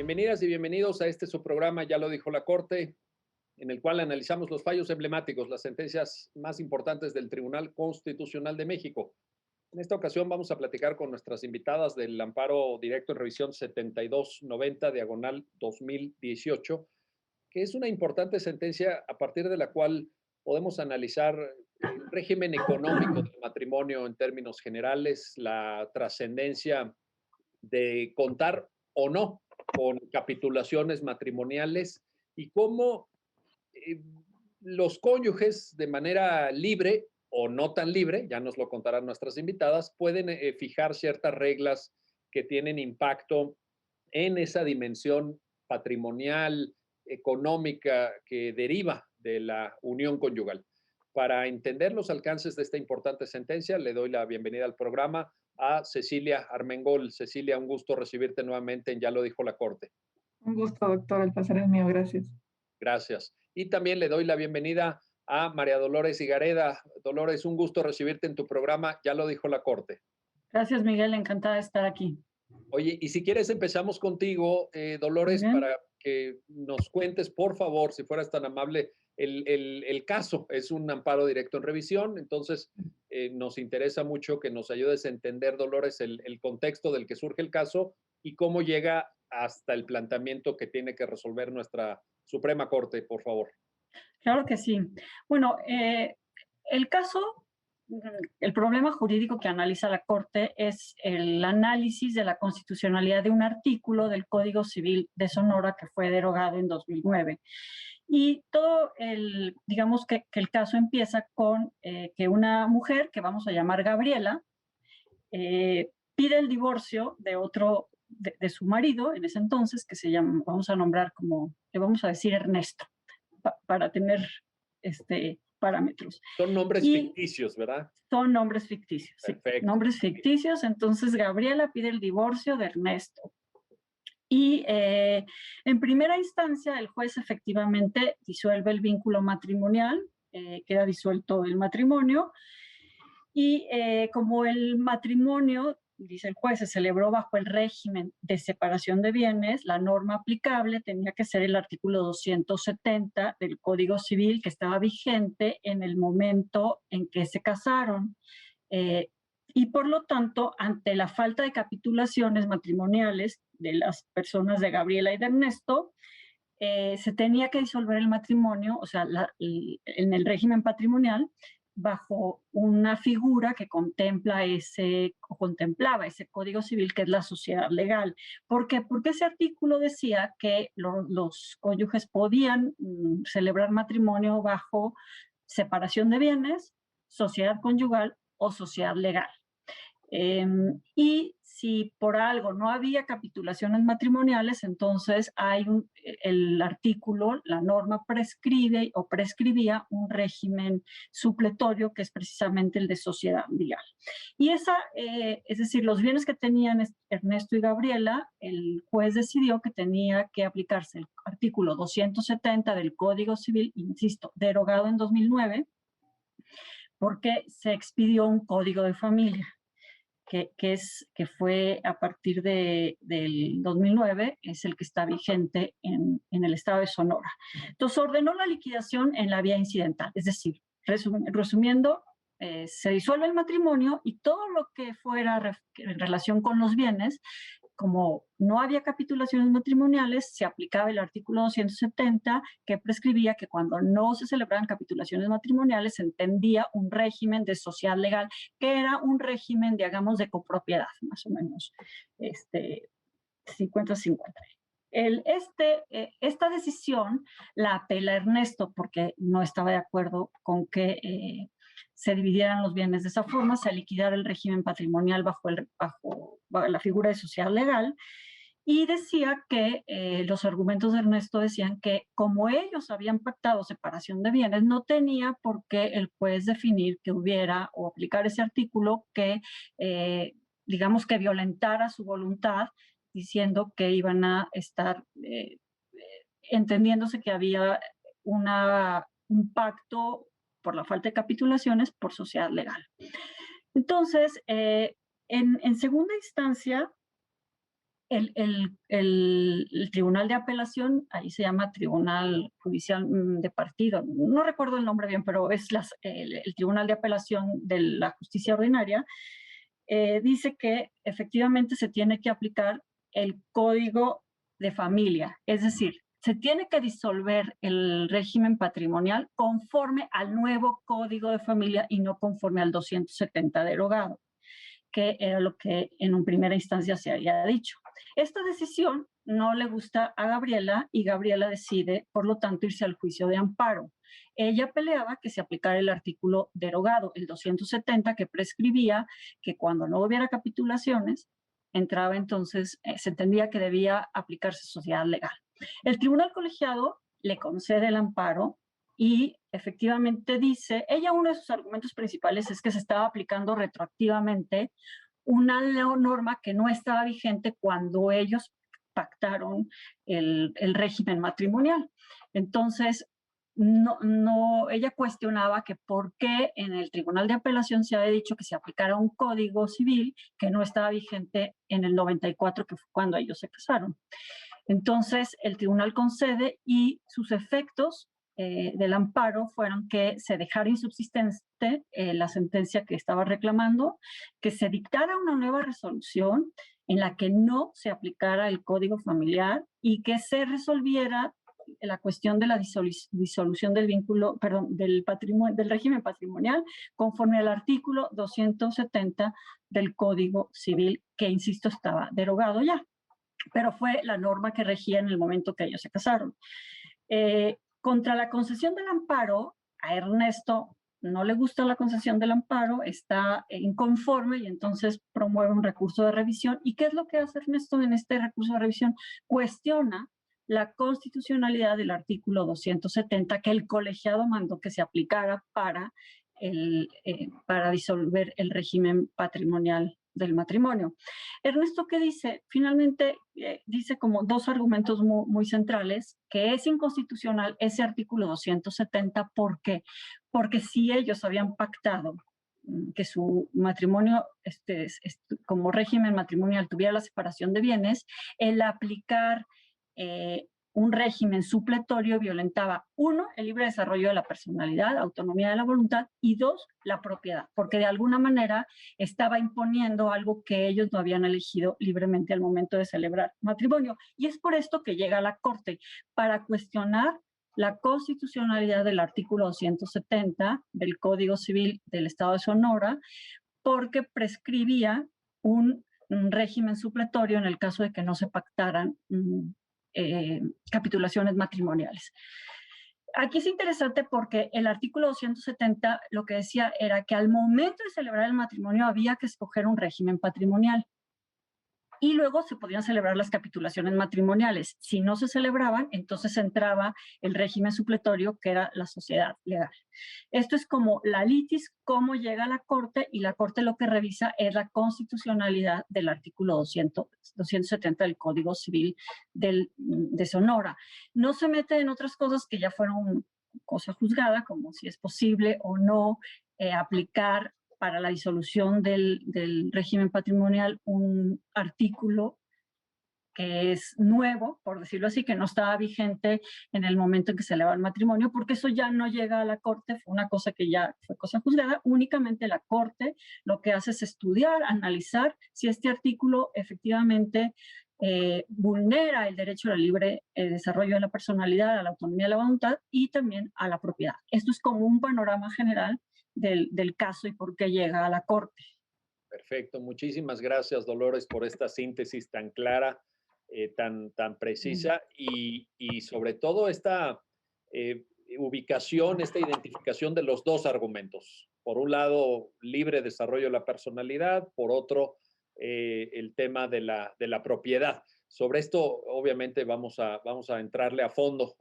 Bienvenidas y bienvenidos a este su programa, Ya lo dijo la Corte, en el cual analizamos los fallos emblemáticos, las sentencias más importantes del Tribunal Constitucional de México. En esta ocasión vamos a platicar con nuestras invitadas del amparo directo en revisión 7290, diagonal 2018, que es una importante sentencia a partir de la cual podemos analizar el régimen económico del matrimonio en términos generales, la trascendencia de contar o no con capitulaciones matrimoniales y cómo eh, los cónyuges de manera libre o no tan libre, ya nos lo contarán nuestras invitadas, pueden fijar ciertas reglas que tienen impacto en esa dimensión patrimonial, económica que deriva de la unión conyugal. Para entender los alcances de esta importante sentencia, le doy la bienvenida al programa a Cecilia Armengol. Cecilia, un gusto recibirte nuevamente en Ya lo dijo la Corte. Un gusto, doctor. El placer es mío. Gracias. Gracias. Y también le doy la bienvenida a María Dolores Higareda. Dolores, un gusto recibirte en tu programa Ya lo dijo la Corte. Gracias, Miguel. Encantada de estar aquí. Oye, y si quieres empezamos contigo, Muy Dolores, bien. para que nos cuentes, por favor, si fueras tan amable, el caso. Es un amparo directo en revisión, entonces nos interesa mucho que nos ayudes a entender, Dolores, el contexto del que surge el caso y cómo llega hasta el planteamiento que tiene que resolver nuestra Suprema Corte, por favor. Claro que sí. Bueno, el caso, el problema jurídico que analiza la Corte es el análisis de la constitucionalidad de un artículo del Código Civil de Sonora que fue derogado en 2009. Y todo digamos que el caso empieza con que una mujer, que vamos a llamar Gabriela, pide el divorcio de su marido en ese entonces, que se llama, vamos a nombrar como, le vamos a decir Ernesto, para tener parámetros. Son nombres Y ficticios, ¿verdad? son nombres ficticios, sí, Perfecto. nombres ficticios. Entonces Gabriela pide el divorcio de Ernesto. Y en primera instancia el juez efectivamente disuelve el vínculo matrimonial, queda disuelto el matrimonio. Y como el matrimonio, dice el juez, se celebró bajo el régimen de separación de bienes, la norma aplicable tenía que ser el artículo 270 del Código Civil, que estaba vigente en el momento en que se casaron. Y por lo tanto, ante la falta de capitulaciones matrimoniales de las personas de Gabriela y de Ernesto, se tenía que disolver el matrimonio, o sea, en el régimen patrimonial, bajo una figura que contemplaba ese Código Civil, que es la sociedad legal. ¿Por qué? Porque ese artículo decía que los cónyuges podían celebrar matrimonio bajo separación de bienes, sociedad conyugal o sociedad legal. Y si por algo no había capitulaciones matrimoniales, entonces el artículo, la norma prescribe o prescribía un régimen supletorio que es precisamente el de sociedad legal. Y es decir, los bienes que tenían Ernesto y Gabriela, el juez decidió que tenía que aplicarse el artículo 270 del Código Civil, insisto, derogado en 2009, porque se expidió un código de familia. Que fue a partir del 2009, es el que está vigente en el estado de Sonora. Entonces ordenó la liquidación en la vía incidental, es decir, resumiendo, se disuelve el matrimonio y todo lo que fuera en relación con los bienes, como no había capitulaciones matrimoniales, se aplicaba el artículo 270 que prescribía que cuando no se celebraban capitulaciones matrimoniales se entendía un régimen de sociedad legal, que era un régimen, digamos, de copropiedad, más o menos, 50-50. Esta decisión la apela Ernesto porque no estaba de acuerdo con que se dividieran los bienes de esa forma, se liquidara el régimen patrimonial bajo la figura de sociedad legal, y decía que los argumentos de Ernesto decían que como ellos habían pactado separación de bienes, no tenía por qué el juez definir que hubiera o aplicar ese artículo que, digamos, que violentara su voluntad, diciendo que iban a estar entendiéndose que había un pacto por la falta de capitulaciones por sociedad legal. Entonces, en segunda instancia, El Tribunal de Apelación, ahí se llama Tribunal Judicial de Partido, no recuerdo el nombre bien, pero es el Tribunal de Apelación de la Justicia Ordinaria, dice que efectivamente se tiene que aplicar el Código de Familia, es decir, se tiene que disolver el régimen patrimonial conforme al nuevo Código de Familia y no conforme al 270 derogado, que era lo que en una primera instancia se había dicho. Esta decisión no le gusta a Gabriela y Gabriela decide, por lo tanto, irse al juicio de amparo. Ella peleaba que se aplicara el artículo derogado, el 270, que prescribía que cuando no hubiera capitulaciones, entraba entonces, se entendía que debía aplicarse sociedad legal. El tribunal colegiado le concede el amparo y efectivamente dice, ella uno de sus argumentos principales es que se estaba aplicando retroactivamente una norma que no estaba vigente cuando ellos pactaron el régimen matrimonial. Entonces, ella cuestionaba que por qué en el Tribunal de Apelación se había dicho que se aplicara un código civil que no estaba vigente en el 94, que fue cuando ellos se casaron. Entonces, el tribunal concede y sus efectos del amparo fueron que se dejara insubsistente la sentencia que estaba reclamando, que se dictara una nueva resolución en la que no se aplicara el código familiar y que se resolviera la cuestión de la disolución del vínculo, perdón, del régimen patrimonial conforme al artículo 270 del Código Civil, que, insisto, estaba derogado ya, pero fue la norma que regía en el momento que ellos se casaron. Contra la concesión del amparo, a Ernesto no le gusta la concesión del amparo, está inconforme y entonces promueve un recurso de revisión. ¿Y qué es lo que hace Ernesto en este recurso de revisión? Cuestiona la constitucionalidad del artículo 270 que el colegiado mandó que se aplicara para disolver el régimen patrimonial del matrimonio. Ernesto, ¿qué dice? Finalmente dice como dos argumentos muy centrales, que es inconstitucional ese artículo 270. ¿Por qué? Porque si ellos habían pactado que su matrimonio como régimen matrimonial tuviera la separación de bienes, el aplicar un régimen supletorio violentaba, uno, el libre desarrollo de la personalidad, autonomía de la voluntad, y dos, la propiedad, porque de alguna manera estaba imponiendo algo que ellos no habían elegido libremente al momento de celebrar matrimonio. Y es por esto que llega a la Corte, para cuestionar la constitucionalidad del artículo 270 del Código Civil del Estado de Sonora, porque prescribía un régimen supletorio en el caso de que no se pactaran capitulaciones matrimoniales. Aquí es interesante porque el artículo 270 lo que decía era que al momento de celebrar el matrimonio había que escoger un régimen patrimonial y luego se podían celebrar las capitulaciones matrimoniales. Si no se celebraban, entonces entraba el régimen supletorio, que era la sociedad legal. Esto es como la litis, cómo llega a la Corte, y la Corte lo que revisa es la constitucionalidad del artículo 270 del Código Civil de Sonora. No se mete en otras cosas que ya fueron cosa juzgada, como si es posible o no aplicar para la disolución del régimen patrimonial un artículo que es nuevo, por decirlo así, que no estaba vigente en el momento en que se eleva el matrimonio, porque eso ya no llega a la Corte, fue una cosa que ya fue cosa juzgada. Únicamente la Corte lo que hace es estudiar, analizar si este artículo efectivamente vulnera el derecho al libre desarrollo de la personalidad, a la autonomía de la voluntad y también a la propiedad. Esto es como un panorama general del caso y por qué llega a la Corte. Perfecto, muchísimas gracias, Dolores, por esta síntesis tan clara, tan precisa y sobre todo esta ubicación, esta identificación de los dos argumentos. Por un lado, libre desarrollo de la personalidad, por otro, el tema de la propiedad. Sobre esto, obviamente, vamos a entrarle a fondo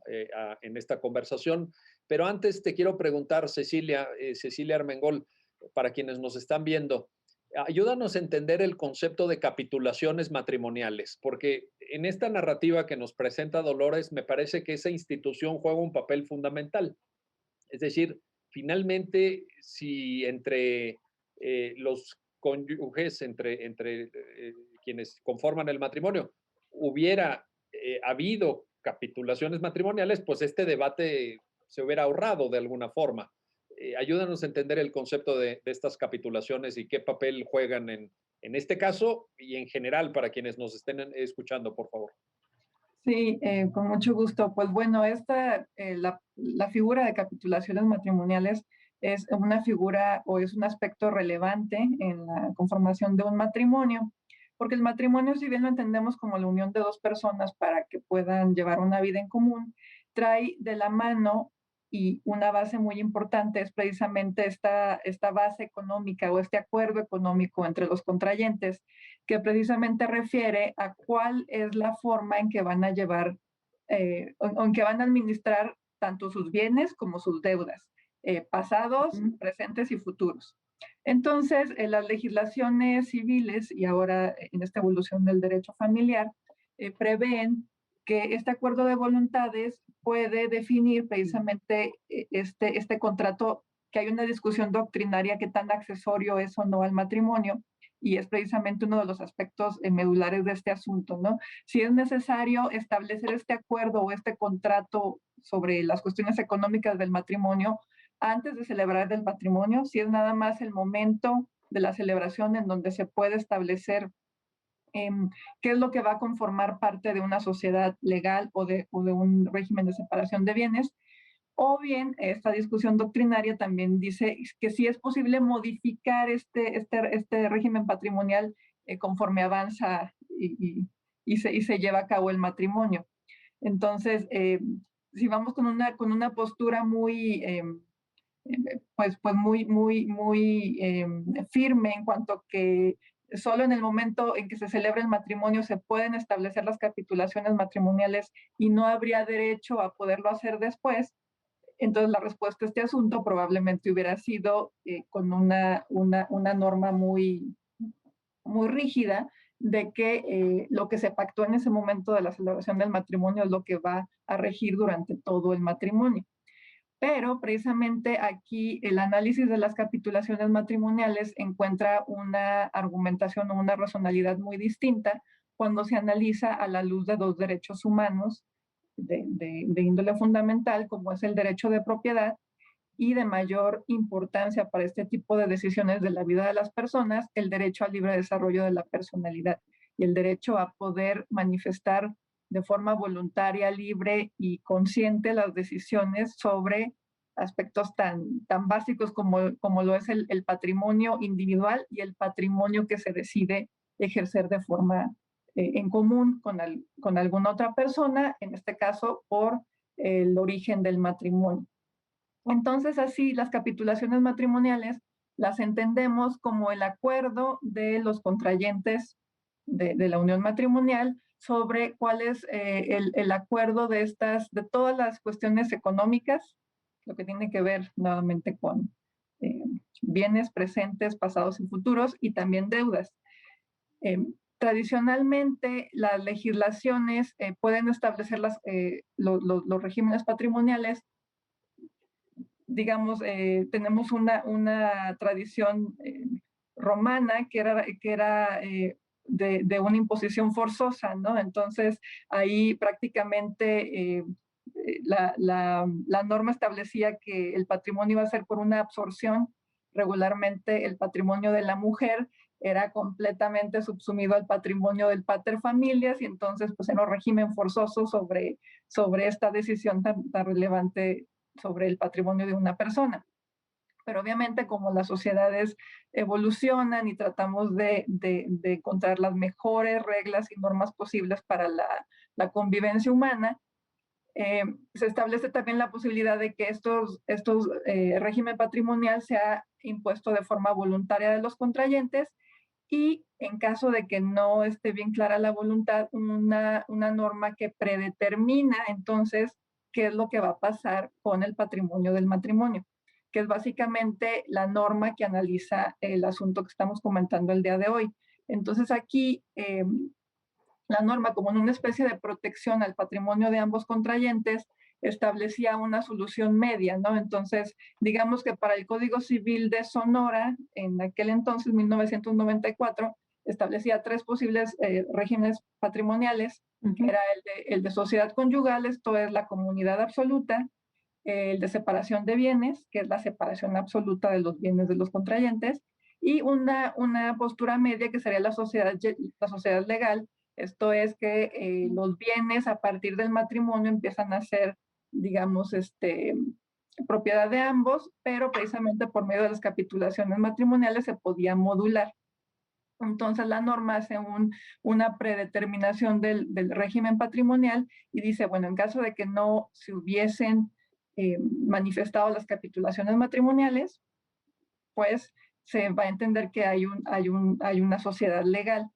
en esta conversación, pero antes te quiero preguntar, Cecilia Armengol, para quienes nos están viendo, ayúdanos a entender el concepto de capitulaciones matrimoniales, porque en esta narrativa que nos presenta Dolores, me parece que esa institución juega un papel fundamental. Es decir, finalmente, si entre los cónyuges, entre quienes conforman el matrimonio, hubiera habido capitulaciones matrimoniales, pues este debate se hubiera ahorrado de alguna forma. Ayúdanos a entender el concepto de estas capitulaciones y qué papel juegan en este caso y en general para quienes nos estén escuchando, por favor. Sí, con mucho gusto. Pues bueno, la figura de capitulaciones matrimoniales es una figura o es un aspecto relevante en la conformación de un matrimonio, porque el matrimonio, si bien lo entendemos como la unión de dos personas para que puedan llevar una vida en común, trae de la mano y una base muy importante es precisamente esta base económica o este acuerdo económico entre los contrayentes que precisamente refiere a cuál es la forma en que van a llevar, en que van a administrar tanto sus bienes como sus deudas, pasados, presentes y futuros. Entonces, las legislaciones civiles y ahora en esta evolución del derecho familiar prevén que este acuerdo de voluntades puede definir precisamente este contrato, que hay una discusión doctrinaria que tan accesorio es o no al matrimonio, y es precisamente uno de los aspectos medulares de este asunto, ¿no? Si es necesario establecer este acuerdo o este contrato sobre las cuestiones económicas del matrimonio antes de celebrar el matrimonio, si es nada más el momento de la celebración en donde se puede establecer qué es lo que va a conformar parte de una sociedad legal o de un régimen de separación de bienes. O bien, esta discusión doctrinaria también dice que sí es posible modificar este régimen patrimonial conforme avanza y se lleva a cabo el matrimonio. Entonces, si vamos con una postura muy, pues muy firme en cuanto a que solo en el momento en que se celebra el matrimonio se pueden establecer las capitulaciones matrimoniales y no habría derecho a poderlo hacer después, entonces la respuesta a este asunto probablemente hubiera sido con una norma muy, muy rígida de que lo que se pactó en ese momento de la celebración del matrimonio es lo que va a regir durante todo el matrimonio. Pero precisamente aquí el análisis de las capitulaciones matrimoniales encuentra una argumentación o una racionalidad muy distinta cuando se analiza a la luz de dos derechos humanos de índole fundamental, como es el derecho de propiedad y de mayor importancia para este tipo de decisiones de la vida de las personas, el derecho al libre desarrollo de la personalidad y el derecho a poder manifestar de forma voluntaria, libre y consciente las decisiones sobre aspectos tan básicos como lo es el patrimonio individual y el patrimonio que se decide ejercer de forma en común con alguna otra persona, en este caso por el origen del matrimonio. Entonces, así, las capitulaciones matrimoniales las entendemos como el acuerdo de los contrayentes de la unión matrimonial sobre cuál es el acuerdo de todas las cuestiones económicas, lo que tiene que ver nuevamente con bienes presentes, pasados y futuros, y también deudas. Tradicionalmente, las legislaciones pueden establecer los regímenes patrimoniales. Digamos, tenemos una tradición romana que era de una imposición forzosa, ¿no? Entonces, ahí prácticamente la norma establecía que el patrimonio iba a ser por una absorción. Regularmente el patrimonio de la mujer era completamente subsumido al patrimonio del pater familias y entonces pues era un régimen forzoso sobre esta decisión tan relevante sobre el patrimonio de una persona. Pero obviamente como las sociedades evolucionan y tratamos de encontrar las mejores reglas y normas posibles para la convivencia humana, se establece también la posibilidad de que estos régimen patrimonial sea impuesto de forma voluntaria de los contrayentes y en caso de que no esté bien clara la voluntad, una norma que predetermina entonces qué es lo que va a pasar con el patrimonio del matrimonio, que es básicamente la norma que analiza el asunto que estamos comentando el día de hoy. Entonces aquí la norma, como en una especie de protección al patrimonio de ambos contrayentes, establecía una solución media, ¿no? Entonces, digamos que para el Código Civil de Sonora, en aquel entonces, 1994, establecía 3 posibles regímenes patrimoniales, que era el de sociedad conyugal, esto es la comunidad absoluta, el de separación de bienes, que es la separación absoluta de los bienes de los contrayentes, y una postura media que sería la sociedad legal. Esto es que los bienes a partir del matrimonio empiezan a ser, digamos, propiedad de ambos, pero precisamente por medio de las capitulaciones matrimoniales se podía modular. Entonces la norma hace una predeterminación del régimen patrimonial y dice, bueno, en caso de que no se hubiesen manifestado las capitulaciones matrimoniales, pues se va a entender que hay una sociedad legal.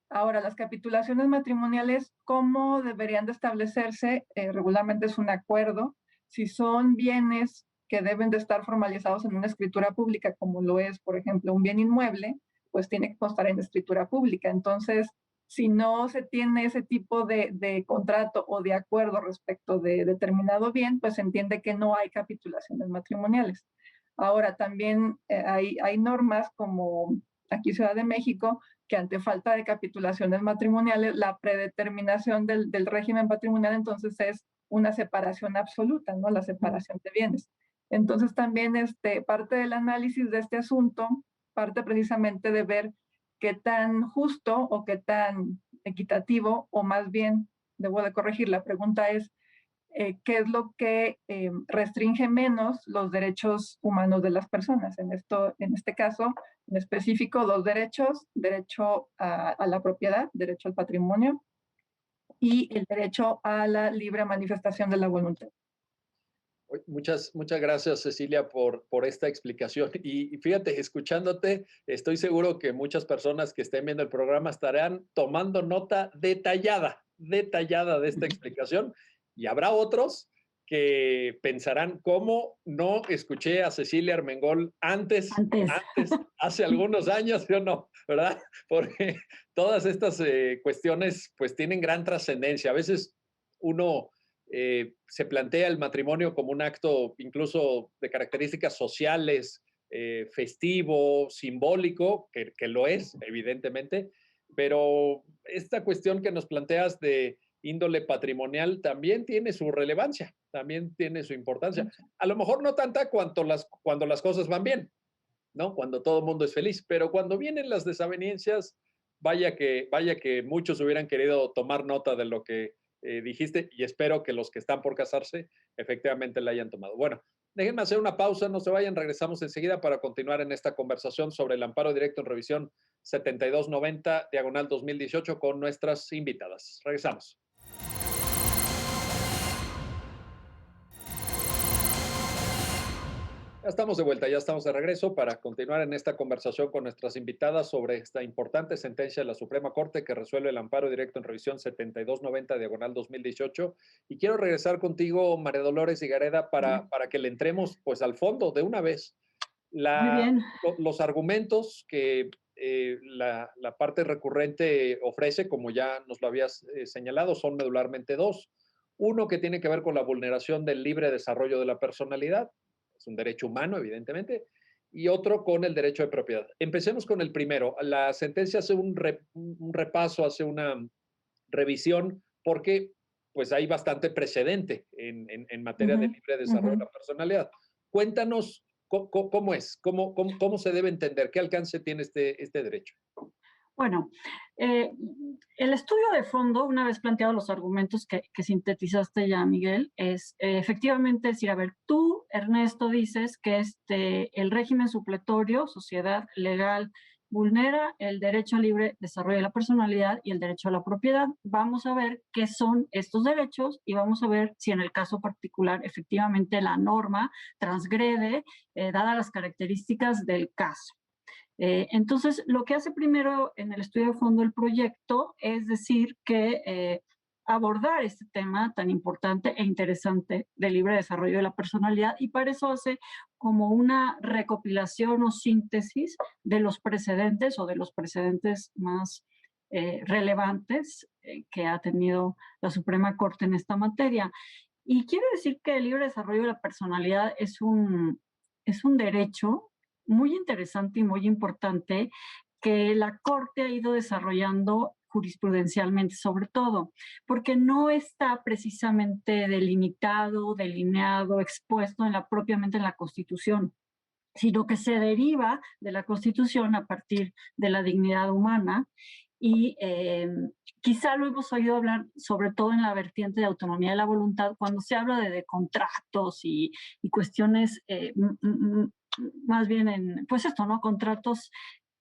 Ahora, las capitulaciones matrimoniales, ¿cómo deberían de establecerse? Regularmente es un acuerdo. Si son bienes que deben de estar formalizados en una escritura pública, como lo es, por ejemplo, un bien inmueble, pues tiene que constar en escritura pública. Entonces, si no se tiene ese tipo de contrato o de acuerdo respecto de determinado bien, pues se entiende que no hay capitulaciones matrimoniales. Ahora, también hay normas como aquí Ciudad de México, que ante falta de capitulaciones matrimoniales, la predeterminación del régimen patrimonial entonces es una separación absoluta, ¿no? La separación de bienes. Entonces también parte del análisis de este asunto parte precisamente de ver qué tan justo o qué tan equitativo, o más bien, debo de corregir, la pregunta es, qué es lo que restringe menos los derechos humanos de las personas. En este caso, en específico, 2 derechos: derecho a la propiedad, derecho al patrimonio, y el derecho a la libre manifestación de la voluntad. Muchas gracias, Cecilia, por esta explicación. Y fíjate, escuchándote, estoy seguro que muchas personas que estén viendo el programa estarán tomando nota detallada de esta explicación. Y habrá otros que pensarán, ¿cómo no escuché a Cecilia Armengol antes, hace algunos años, ¿sí o no? ¿Verdad? Porque todas estas cuestiones pues tienen gran trascendencia. A veces uno se plantea el matrimonio como un acto incluso de características sociales, festivo, simbólico, que lo es, evidentemente, pero esta cuestión que nos planteas de índole patrimonial también tiene su relevancia, también tiene su importancia. A lo mejor no tanta cuando las cosas van bien, ¿no? Cuando todo el mundo es feliz, pero cuando vienen las desavenencias, vaya que muchos hubieran querido tomar nota de lo que dijiste, y espero que los que están por casarse efectivamente la hayan tomado. Bueno, déjenme hacer una pausa, no se vayan, regresamos enseguida para continuar en esta conversación sobre el amparo directo en revisión 7290, diagonal 2018, con nuestras invitadas. Regresamos. Ya estamos de vuelta, ya estamos de regreso para continuar en esta conversación con nuestras invitadas sobre esta importante sentencia de la Suprema Corte que resuelve el amparo directo en revisión 7290, diagonal 2018. Y quiero regresar contigo, María Dolores Higareda, para que le entremos pues al fondo de una vez. Muy bien. Los argumentos que la parte recurrente ofrece, como ya nos lo habías señalado, son medularmente 2. Uno que tiene que ver con la vulneración del libre desarrollo de la personalidad, es un derecho humano, evidentemente, y otro con el derecho de propiedad. Empecemos con el primero. La sentencia hace un repaso, hace una revisión, porque pues hay bastante precedente en materia de libre desarrollo de la personalidad. Cuéntanos cómo es, cómo se debe entender, qué alcance tiene este derecho. Bueno, el estudio de fondo, una vez planteados los argumentos que sintetizaste ya, Miguel, es efectivamente decir, a ver, tú, Ernesto, dices que el régimen supletorio, sociedad legal, vulnera el derecho al libre desarrollo de la personalidad y el derecho a la propiedad. Vamos a ver qué son estos derechos y vamos a ver si en el caso particular efectivamente la norma transgrede, dadas las características del caso. Entonces, lo que hace primero en el estudio de fondo el proyecto es decir que abordar este tema tan importante e interesante del libre desarrollo de la personalidad, y para eso hace como una recopilación o síntesis de los precedentes o de los precedentes más relevantes que ha tenido la Suprema Corte en esta materia. Y quiere decir que el libre desarrollo de la personalidad es un derecho muy interesante y muy importante que la Corte ha ido desarrollando jurisprudencialmente, sobre todo, porque no está precisamente delimitado, delineado, expuesto propiamente en la Constitución, sino que se deriva de la Constitución a partir de la dignidad humana. Y quizá lo hemos oído hablar, sobre todo en la vertiente de autonomía de la voluntad, cuando se habla de contratos y cuestiones más bien pues esto, ¿no? Contratos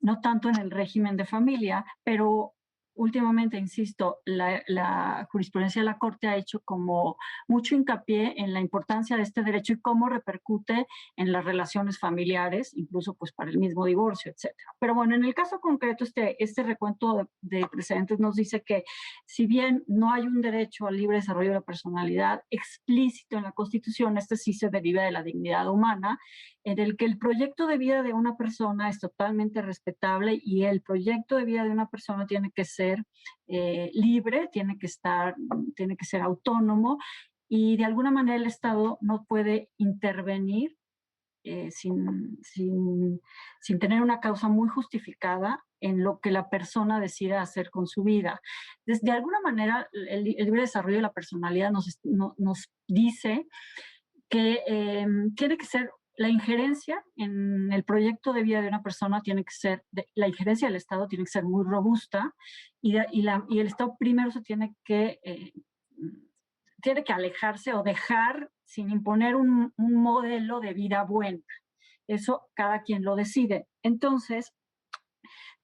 no tanto en el régimen de familia, pero últimamente, insisto, la jurisprudencia de la Corte ha hecho como mucho hincapié en la importancia de este derecho y cómo repercute en las relaciones familiares, incluso pues para el mismo divorcio, etcétera. Pero bueno, en el caso concreto, este recuento de precedentes nos dice que si bien no hay un derecho al libre desarrollo de la personalidad explícito en la Constitución, este sí se deriva de la dignidad humana, en el que el proyecto de vida de una persona es totalmente respetable y el proyecto de vida de una persona tiene que ser libre, tiene que ser autónomo, y de alguna manera el Estado no puede intervenir sin tener una causa muy justificada en lo que la persona decida hacer con su vida. De alguna manera, el libre desarrollo de la personalidad nos dice que tiene que ser la injerencia en el proyecto de vida de una persona, la injerencia del Estado tiene que ser muy robusta, y el Estado primero se tiene que alejarse o dejar sin imponer un modelo de vida buena. Eso cada quien lo decide. Entonces,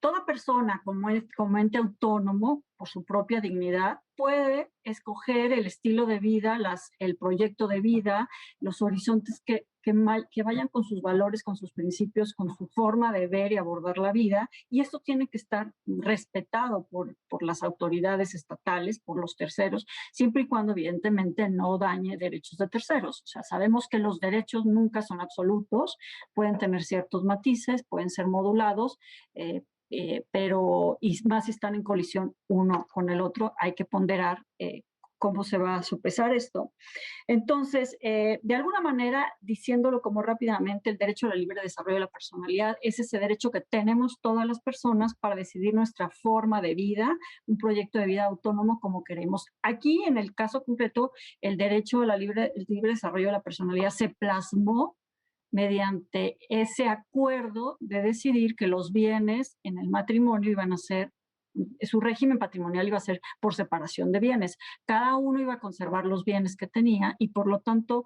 toda persona como ente autónomo, por su propia dignidad, puede escoger el estilo de vida, el proyecto de vida, los horizontes que vayan con sus valores, con sus principios, con su forma de ver y abordar la vida, y esto tiene que estar respetado por las autoridades estatales, por los terceros, siempre y cuando evidentemente no dañe derechos de terceros. O sea, sabemos que los derechos nunca son absolutos, pueden tener ciertos matices, pueden ser modulados, pero y más si están en colisión uno con el otro, hay que ponderar cómo se va a sopesar esto. Entonces, de alguna manera, diciéndolo como rápidamente, el derecho al libre desarrollo de la personalidad es ese derecho que tenemos todas las personas para decidir nuestra forma de vida, un proyecto de vida autónomo como queremos. Aquí, en el caso concreto, el derecho al libre desarrollo de la personalidad se plasmó mediante ese acuerdo de decidir que los bienes en el matrimonio iban a ser, su régimen patrimonial iba a ser por separación de bienes. Cada uno iba a conservar los bienes que tenía y por lo tanto,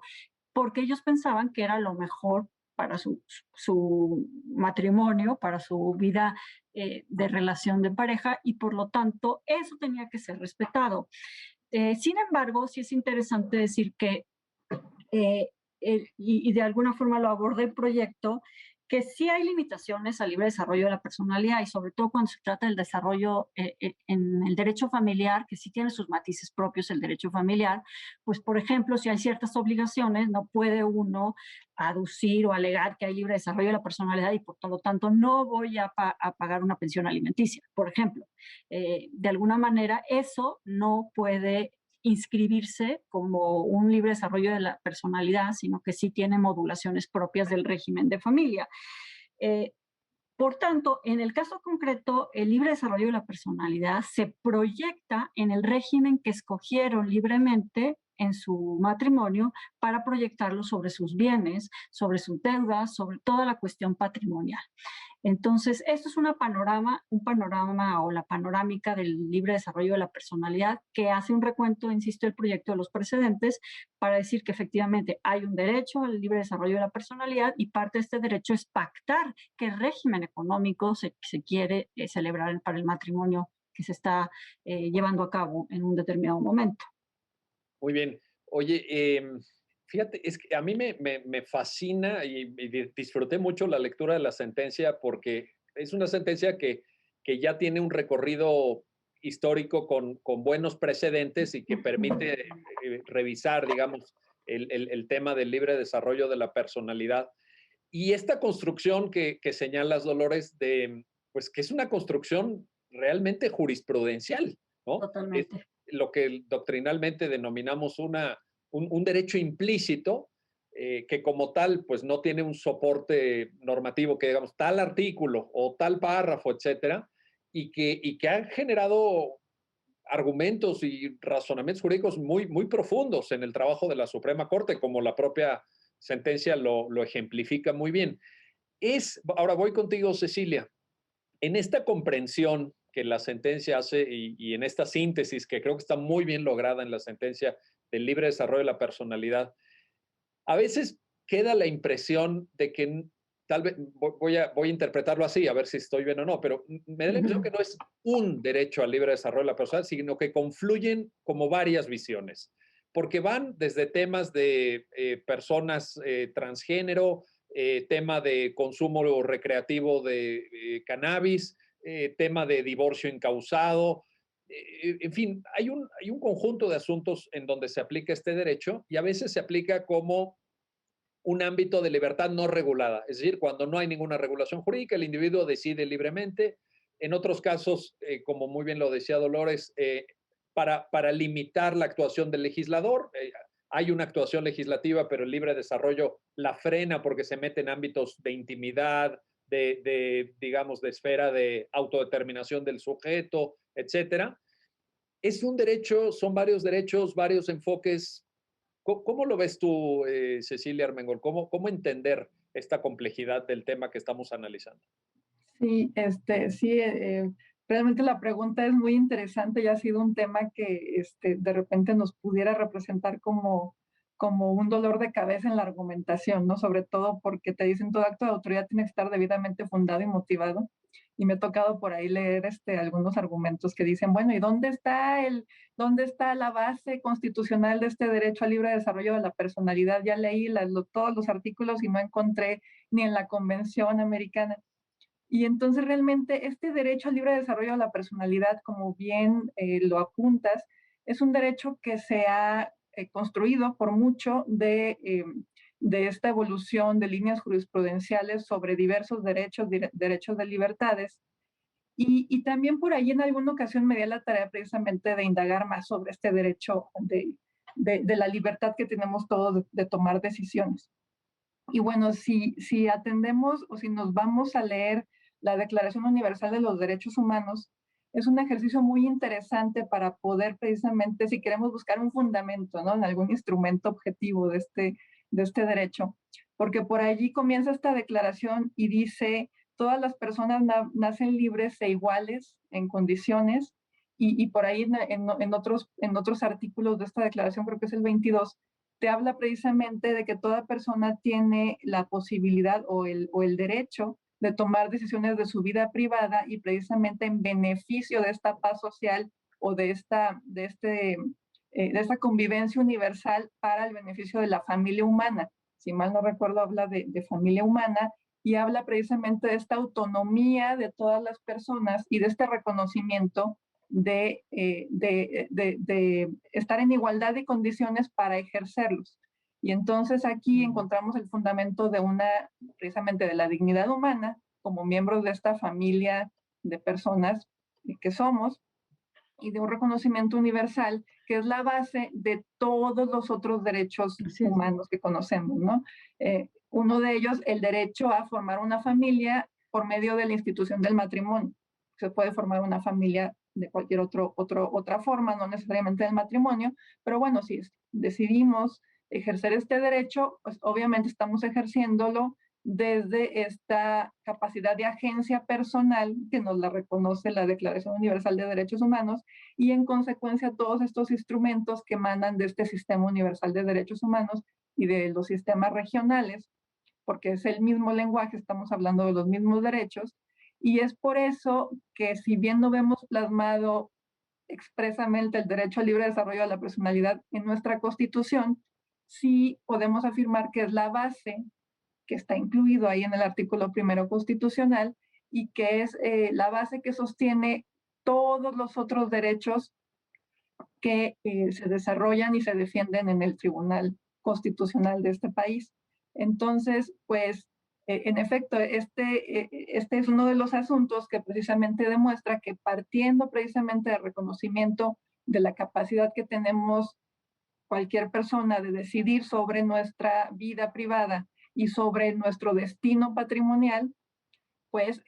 porque ellos pensaban que era lo mejor para su matrimonio, para su vida de relación de pareja, y por lo tanto eso tenía que ser respetado. Sin embargo, sí es interesante decir que y de alguna forma lo aborda el proyecto, que sí hay limitaciones al libre desarrollo de la personalidad, y sobre todo cuando se trata del desarrollo en el derecho familiar, que sí tiene sus matices propios el derecho familiar. Pues, por ejemplo, si hay ciertas obligaciones, no puede uno aducir o alegar que hay libre desarrollo de la personalidad y por lo tanto no voy a pagar una pensión alimenticia, por ejemplo. De alguna manera eso no puede inscribirse como un libre desarrollo de la personalidad, sino que sí tiene modulaciones propias del régimen de familia. Por tanto, en el caso concreto, el libre desarrollo de la personalidad se proyecta en el régimen que escogieron libremente en su matrimonio para proyectarlo sobre sus bienes, sobre sus deudas, sobre toda la cuestión patrimonial. Entonces, esto es un panorama o la panorámica del libre desarrollo de la personalidad, que hace un recuento, insisto, el proyecto de los precedentes para decir que efectivamente hay un derecho al libre desarrollo de la personalidad, y parte de este derecho es pactar qué régimen económico se quiere celebrar para el matrimonio que se está llevando a cabo en un determinado momento. Muy bien. Oye, fíjate, es que a mí me fascina y disfruté mucho la lectura de la sentencia, porque es una sentencia que ya tiene un recorrido histórico con buenos precedentes y que permite revisar, digamos, el tema del libre desarrollo de la personalidad. Y esta construcción que señalas, Dolores, pues que es una construcción realmente jurisprudencial, ¿no? Totalmente. Es lo que doctrinalmente denominamos un derecho implícito, que como tal, pues no tiene un soporte normativo, que digamos tal artículo o tal párrafo, etcétera, y que han generado argumentos y razonamientos jurídicos muy profundos en el trabajo de la Suprema Corte, como la propia sentencia lo ejemplifica muy bien. Ahora voy contigo, Cecilia, en esta comprensión que la sentencia hace y en esta síntesis que creo que está muy bien lograda en la sentencia del libre desarrollo de la personalidad, a veces queda la impresión de que tal vez, voy a interpretarlo así, a ver si estoy bien o no, pero me da la impresión que no es un derecho al libre desarrollo de la persona, sino que confluyen como varias visiones, porque van desde temas de personas transgénero, tema de consumo recreativo de cannabis, tema de divorcio incausado, en fin, hay un conjunto de asuntos en donde se aplica este derecho y a veces se aplica como un ámbito de libertad no regulada, es decir, cuando no hay ninguna regulación jurídica, el individuo decide libremente. En otros casos, como muy bien lo decía Dolores, para limitar la actuación del legislador, hay una actuación legislativa, pero el libre desarrollo la frena porque se mete en ámbitos de intimidad, digamos, de esfera de autodeterminación del sujeto, etcétera. Es un derecho, son varios derechos, varios enfoques. ¿Cómo lo ves tú, Cecilia Armengol? ¿Cómo entender esta complejidad del tema que estamos analizando? Sí, sí, realmente la pregunta es muy interesante y ha sido un tema que de repente nos pudiera representar como un dolor de cabeza en la argumentación, ¿no? Sobre todo porque te dicen todo acto de autoridad tiene que estar debidamente fundado y motivado. Y me ha tocado por ahí leer algunos argumentos que dicen, bueno, ¿y dónde está la base constitucional de este derecho al libre desarrollo de la personalidad? Ya leí todos los artículos y no encontré ni en la Convención Americana. Y entonces realmente este derecho al libre desarrollo de la personalidad, como bien lo apuntas, es un derecho que se ha construido por mucho de esta evolución de líneas jurisprudenciales sobre diversos derechos, derechos de libertades. Y también por ahí en alguna ocasión me di a la tarea precisamente de indagar más sobre este derecho de la libertad que tenemos todos de tomar decisiones. Y bueno, si atendemos o si nos vamos a leer la Declaración Universal de los Derechos Humanos, es un ejercicio muy interesante para poder precisamente, si queremos buscar un fundamento, ¿no? En algún instrumento objetivo de este derecho, porque por allí comienza esta declaración y dice, todas las personas nacen libres e iguales en condiciones, y por ahí en otros artículos de esta declaración, creo que es el 22, te habla precisamente de que toda persona tiene la posibilidad o el derecho de tomar decisiones de su vida privada y precisamente en beneficio de esta paz social o de esta convivencia universal para el beneficio de la familia humana. Si mal no recuerdo, habla de familia humana y habla precisamente de esta autonomía de todas las personas y de este reconocimiento de estar en igualdad de condiciones para ejercerlos. Y entonces aquí encontramos el fundamento precisamente de la dignidad humana como miembros de esta familia de personas que somos y de un reconocimiento universal que es la base de todos los otros derechos humanos que conocemos, ¿no? Uno de ellos, el derecho a formar una familia por medio de la institución del matrimonio. Se puede formar una familia de cualquier otra forma, no necesariamente del matrimonio, pero bueno, si decidimos ejercer este derecho, pues obviamente estamos ejerciéndolo desde esta capacidad de agencia personal que nos la reconoce la Declaración Universal de Derechos Humanos y en consecuencia todos estos instrumentos que emanan de este Sistema Universal de Derechos Humanos y de los sistemas regionales, porque es el mismo lenguaje, estamos hablando de los mismos derechos, y es por eso que si bien no vemos plasmado expresamente el derecho al libre desarrollo de la personalidad en nuestra Constitución, sí podemos afirmar que es la base que está incluido ahí en el artículo 1 constitucional y que es la base que sostiene todos los otros derechos que se desarrollan y se defienden en el Tribunal Constitucional de este país. Entonces, pues, en efecto, este es uno de los asuntos que precisamente demuestra que partiendo precisamente del reconocimiento de la capacidad que tenemos cualquier persona de decidir sobre nuestra vida privada y sobre nuestro destino patrimonial, pues,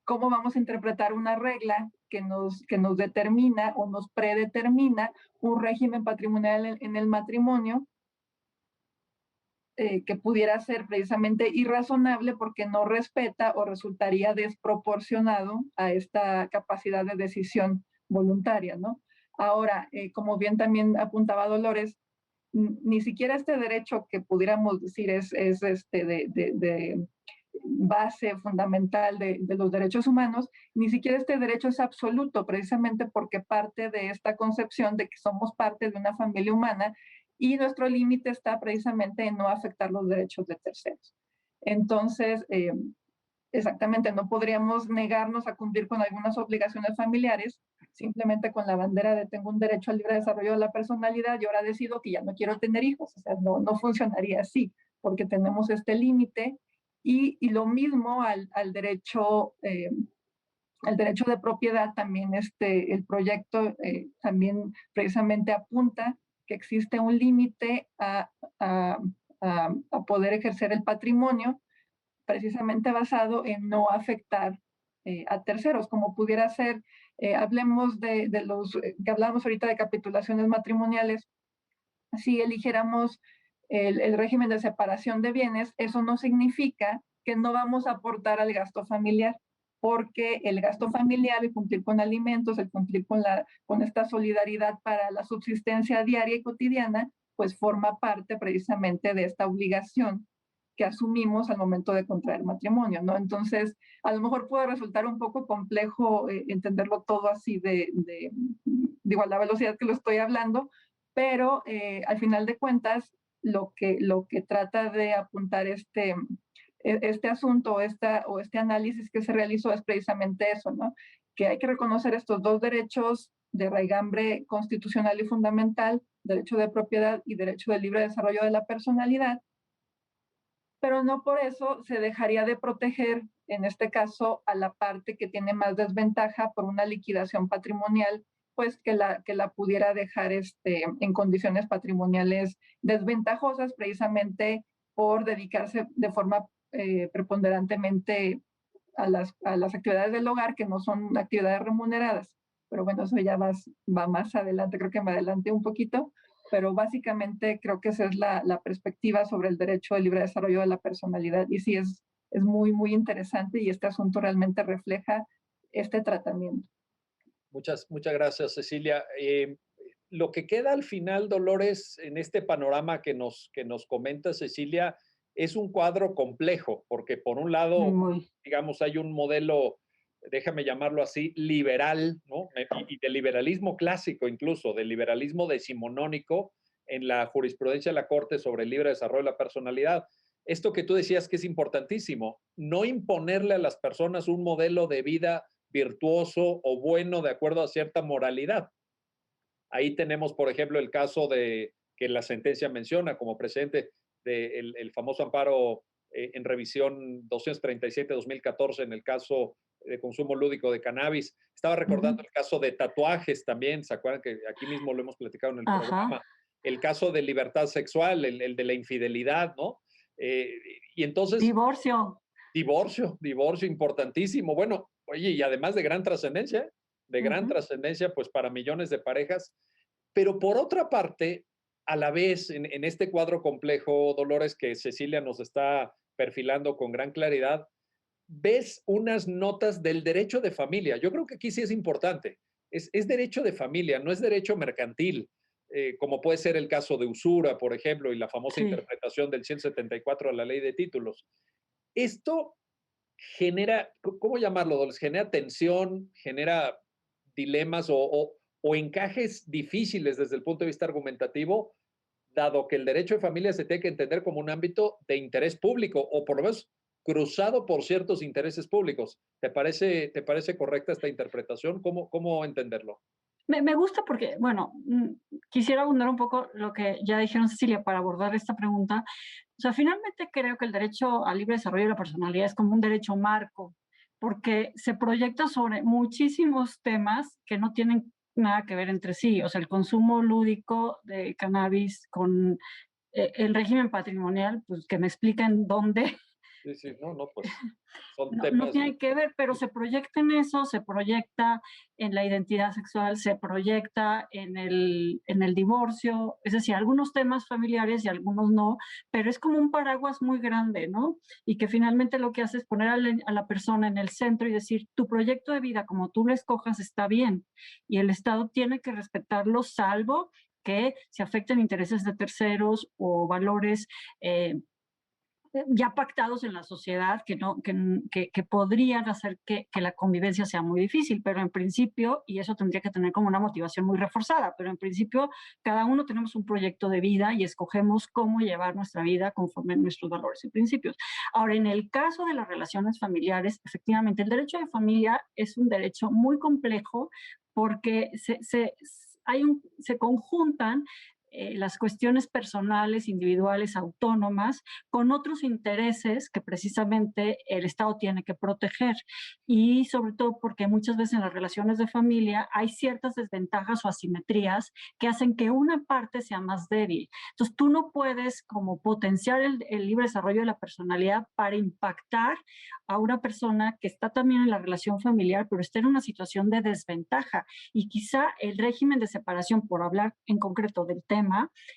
¿cómo vamos a interpretar una regla que nos determina o nos predetermina un régimen patrimonial en el matrimonio que pudiera ser precisamente irrazonable porque no respeta o resultaría desproporcionado a esta capacidad de decisión voluntaria, ¿no? Ahora, como bien también apuntaba Dolores, ni siquiera este derecho que pudiéramos decir es de base fundamental de los derechos humanos, ni siquiera este derecho es absoluto, precisamente porque parte de esta concepción de que somos parte de una familia humana y nuestro límite está precisamente en no afectar los derechos de terceros. Entonces, exactamente, no podríamos negarnos a cumplir con algunas obligaciones familiares simplemente con la bandera de tengo un derecho al libre desarrollo de la personalidad y ahora decido que ya no quiero tener hijos. O sea, no funcionaría así, porque tenemos este límite y lo mismo al derecho de propiedad, también el proyecto también precisamente apunta que existe un límite a poder ejercer el patrimonio precisamente basado en no afectar a terceros, como pudiera ser, hablemos de los que hablamos ahorita de capitulaciones matrimoniales, si eligiéramos el régimen de separación de bienes, eso no significa que no vamos a aportar al gasto familiar, porque el gasto familiar, el cumplir con alimentos, el cumplir con esta solidaridad para la subsistencia diaria y cotidiana, pues forma parte precisamente de esta obligación que asumimos al momento de contraer matrimonio, ¿no? Entonces, a lo mejor puede resultar un poco complejo entenderlo todo así digo, a la velocidad que lo estoy hablando, pero al final de cuentas, lo que trata de apuntar este asunto o este análisis que se realizó es precisamente eso, ¿no? Que hay que reconocer estos dos derechos de raigambre constitucional y fundamental, derecho de propiedad y derecho de libre desarrollo de la personalidad, pero no por eso se dejaría de proteger, en este caso, a la parte que tiene más desventaja por una liquidación patrimonial, pues que la pudiera dejar en condiciones patrimoniales desventajosas, precisamente por dedicarse de forma preponderantemente a las actividades del hogar, que no son actividades remuneradas. Pero bueno, eso ya va más adelante, creo que me adelanté un poquito, pero básicamente creo que esa es la perspectiva sobre el derecho al libre desarrollo de la personalidad. Y sí, es muy, muy interesante y este asunto realmente refleja este tratamiento. Muchas gracias, Cecilia. Lo que queda al final, Dolores, en este panorama que nos comenta Cecilia, es un cuadro complejo, porque por un lado, digamos, hay un modelo, déjame llamarlo así, liberal, ¿no? Y de liberalismo clásico incluso, del liberalismo decimonónico en la jurisprudencia de la Corte sobre el libre desarrollo de la personalidad. Esto que tú decías que es importantísimo, no imponerle a las personas un modelo de vida virtuoso o bueno de acuerdo a cierta moralidad. Ahí tenemos, por ejemplo, el caso de que la sentencia menciona como precedente del el famoso amparo en revisión 237-2014 en el caso de consumo lúdico de cannabis. Estaba recordando el caso de tatuajes también, ¿se acuerdan que aquí mismo lo hemos platicado en el programa? El caso de libertad sexual, el de la infidelidad, ¿no? Y entonces... Divorcio, importantísimo. Bueno, oye, y además de gran trascendencia, pues para millones de parejas. Pero por otra parte, a la vez, en este cuadro complejo, Dolores, que Cecilia nos está perfilando con gran claridad, ves unas notas del derecho de familia. Yo creo que aquí sí es importante. Es derecho de familia, no es derecho mercantil, como puede ser el caso de usura, por ejemplo, y la famosa interpretación del 174 de la ley de títulos. Esto genera, ¿cómo llamarlo, Dolores? Genera tensión, genera dilemas o encajes difíciles desde el punto de vista argumentativo, dado que el derecho de familia se tiene que entender como un ámbito de interés público o por lo menos cruzado por ciertos intereses públicos. ¿Te parece correcta esta interpretación? ¿Cómo entenderlo? Me gusta porque, bueno, quisiera abundar un poco lo que ya dijeron Cecilia para abordar esta pregunta. O sea, finalmente creo que el derecho al libre desarrollo de la personalidad es como un derecho marco, porque se proyecta sobre muchísimos temas que no tienen nada que ver entre sí. O sea, el consumo lúdico de cannabis con el régimen patrimonial, pues que me expliquen dónde. Sí, no, pues son No, no temas. tiene que ver, pero se proyecta en eso, se proyecta en la identidad sexual, se proyecta en el divorcio, es decir, algunos temas familiares y algunos no, pero es como un paraguas muy grande, ¿no? Y que finalmente lo que hace es poner a la persona en el centro y decir, tu proyecto de vida, como tú lo escojas, está bien, y el Estado tiene que respetarlo, salvo que se afecten intereses de terceros o valores ya pactados en la sociedad que podrían hacer que la convivencia sea muy difícil, pero en principio, y eso tendría que tener como una motivación muy reforzada, pero en principio cada uno tenemos un proyecto de vida y escogemos cómo llevar nuestra vida conforme a nuestros valores y principios. Ahora, en el caso de las relaciones familiares, efectivamente, el derecho de familia es un derecho muy complejo porque se conjuntan las cuestiones personales, individuales, autónomas, con otros intereses que precisamente el Estado tiene que proteger. Y sobre todo porque muchas veces en las relaciones de familia hay ciertas desventajas o asimetrías que hacen que una parte sea más débil. Entonces tú no puedes como potenciar el libre desarrollo de la personalidad para impactar a una persona que está también en la relación familiar, pero está en una situación de desventaja. Y quizá el régimen de separación, por hablar en concreto del tema,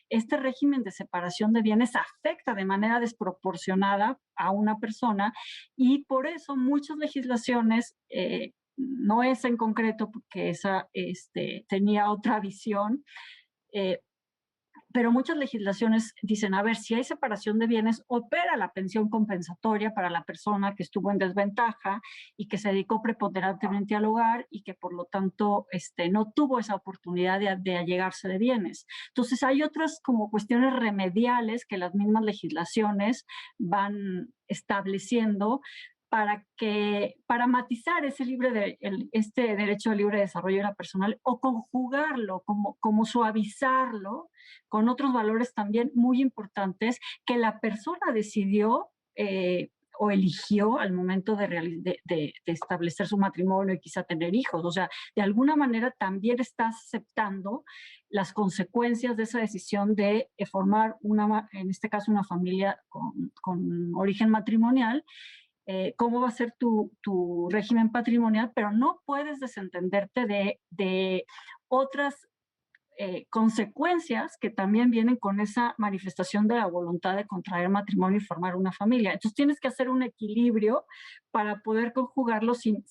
este régimen de separación de bienes afecta de manera desproporcionada a una persona y por eso muchas legislaciones, no esa en concreto porque esa tenía otra visión, eh, pero muchas legislaciones dicen, a ver, si hay separación de bienes, opera la pensión compensatoria para la persona que estuvo en desventaja y que se dedicó preponderantemente al hogar y que por lo tanto no tuvo esa oportunidad de allegarse de bienes. Entonces hay otras como cuestiones remediales que las mismas legislaciones van estableciendo para matizar este derecho al libre desarrollo de la personal o conjugarlo, como suavizarlo con otros valores también muy importantes que la persona decidió o eligió al momento de establecer su matrimonio y quizá tener hijos. O sea, de alguna manera también está aceptando las consecuencias de esa decisión de formar, en este caso, una familia con origen matrimonial. Cómo va a ser tu régimen patrimonial, pero no puedes desentenderte de otras consecuencias que también vienen con esa manifestación de la voluntad de contraer matrimonio y formar una familia. Entonces tienes que hacer un equilibrio para poder conjugarlo sin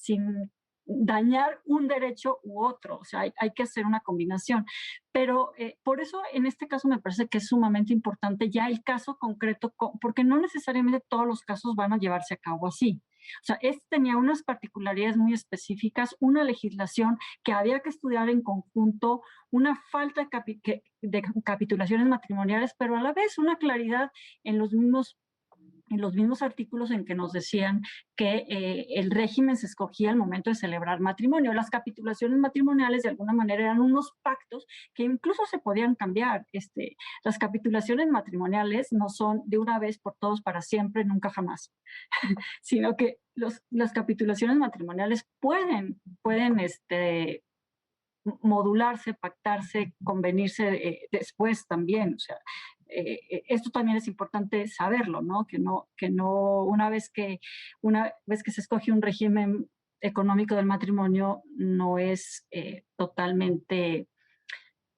dañar un derecho u otro. O sea, hay que hacer una combinación. Pero por eso en este caso me parece que es sumamente importante ya el caso concreto, porque no necesariamente todos los casos van a llevarse a cabo así. O sea, este tenía unas particularidades muy específicas, una legislación que había que estudiar en conjunto, una falta de capitulaciones matrimoniales, pero a la vez una claridad en los mismos artículos en que nos decían que el régimen se escogía al momento de celebrar matrimonio. Las capitulaciones matrimoniales de alguna manera eran unos pactos que incluso se podían cambiar. Las capitulaciones matrimoniales no son de una vez por todos para siempre, nunca jamás, sino que las capitulaciones matrimoniales pueden modularse, pactarse, convenirse después también. O sea, esto también es importante saberlo, ¿no? Que no una vez que se escoge un régimen económico del matrimonio, no es totalmente,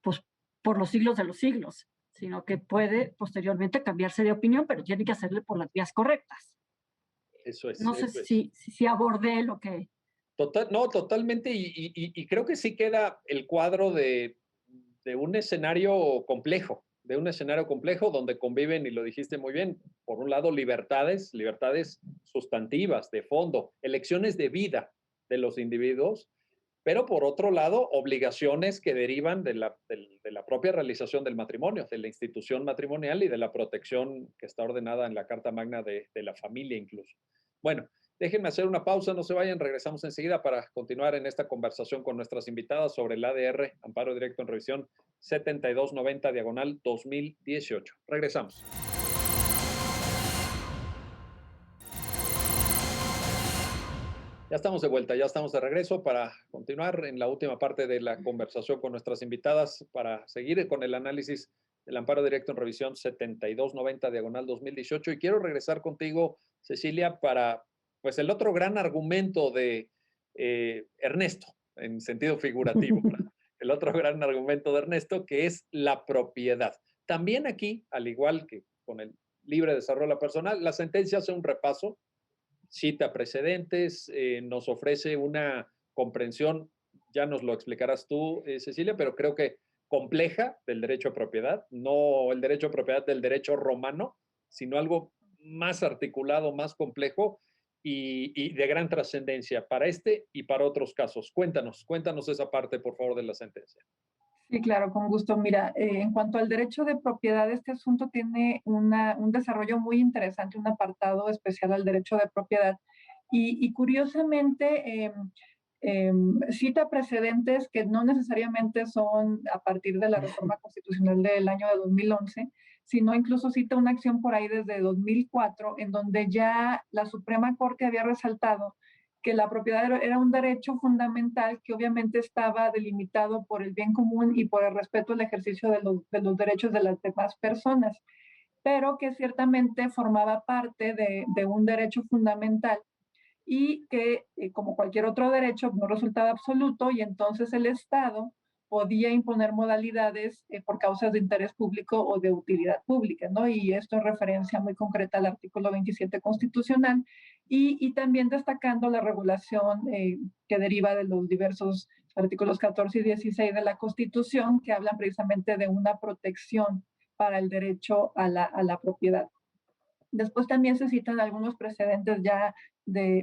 pues, por los siglos de los siglos, sino que puede posteriormente cambiarse de opinión, pero tiene que hacerle por las vías correctas. Eso es. No sé si abordé lo que... No, totalmente, y creo que sí queda el cuadro de un escenario complejo, donde conviven, y lo dijiste muy bien, por un lado libertades sustantivas, de fondo, elecciones de vida de los individuos, pero por otro lado, obligaciones que derivan de la propia realización del matrimonio, de la institución matrimonial y de la protección que está ordenada en la Carta Magna de la familia incluso. Bueno, déjenme hacer una pausa, no se vayan, regresamos enseguida para continuar en esta conversación con nuestras invitadas sobre el ADR, Amparo Directo en Revisión 7290/2018. Regresamos. Ya estamos de vuelta, ya estamos de regreso para continuar en la última parte de la conversación con nuestras invitadas para seguir con el análisis del amparo directo en revisión 7290 diagonal 2018. Y quiero regresar contigo, Cecilia, para pues el otro gran argumento de Ernesto, en sentido figurativo. El otro gran argumento de Ernesto, que es la propiedad. También aquí, al igual que con el libre desarrollo personal, la sentencia hace un repaso, cita precedentes, nos ofrece una comprensión, ya nos lo explicarás tú, Cecilia, pero creo que compleja del derecho a propiedad, no el derecho a propiedad del derecho romano, sino algo más articulado, más complejo y de gran trascendencia para este y para otros casos. Cuéntanos esa parte, por favor, de la sentencia. Sí, claro, con gusto. Mira, en cuanto al derecho de propiedad, este asunto tiene un desarrollo muy interesante, un apartado especial al derecho de propiedad. Y curiosamente, cita precedentes que no necesariamente son a partir de la reforma constitucional del año de 2011, sino incluso cita una acción por ahí desde 2004, en donde ya la Suprema Corte había resaltado que la propiedad era un derecho fundamental que obviamente estaba delimitado por el bien común y por el respeto al ejercicio de los derechos de las demás personas, pero que ciertamente formaba parte de un derecho fundamental y que, como cualquier otro derecho, no resultaba absoluto y entonces el Estado podía imponer modalidades por causas de interés público o de utilidad pública, ¿no? Y esto en referencia muy concreta al artículo 27 constitucional y también destacando la regulación que deriva de los diversos artículos 14 y 16 de la Constitución que hablan precisamente de una protección para el derecho a la propiedad. Después también se citan algunos precedentes ya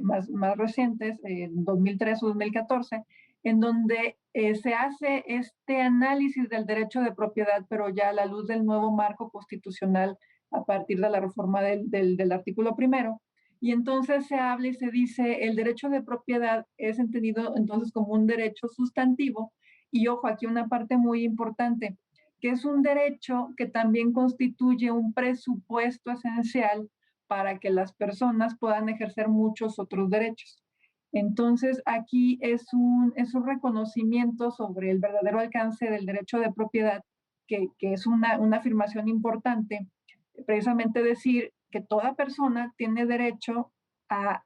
más recientes, en 2003 o 2014, en donde se hace este análisis del derecho de propiedad, pero ya a la luz del nuevo marco constitucional a partir de la reforma del artículo primero. Y entonces se habla y se dice, el derecho de propiedad es entendido entonces como un derecho sustantivo. Y ojo, aquí una parte muy importante, que es un derecho que también constituye un presupuesto esencial para que las personas puedan ejercer muchos otros derechos. Entonces, aquí es un reconocimiento sobre el verdadero alcance del derecho de propiedad, que es una afirmación importante, precisamente decir que toda persona tiene derecho a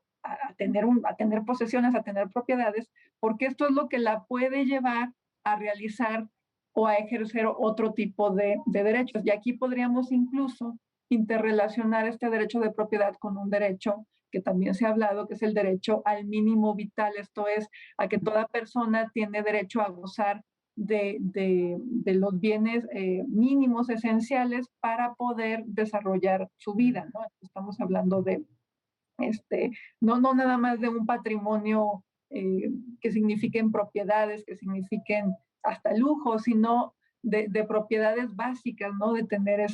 tener posesiones, a tener propiedades, porque esto es lo que la puede llevar a realizar o a ejercer otro tipo de derechos. Y aquí podríamos incluso interrelacionar este derecho de propiedad con un derecho que también se ha hablado, que es el derecho al mínimo vital, esto es, a que toda persona tiene derecho a gozar de los bienes mínimos esenciales para poder desarrollar su vida, ¿no? Estamos hablando de, no nada más de un patrimonio que signifiquen propiedades, que signifiquen hasta lujo, sino de propiedades básicas, ¿no? De tener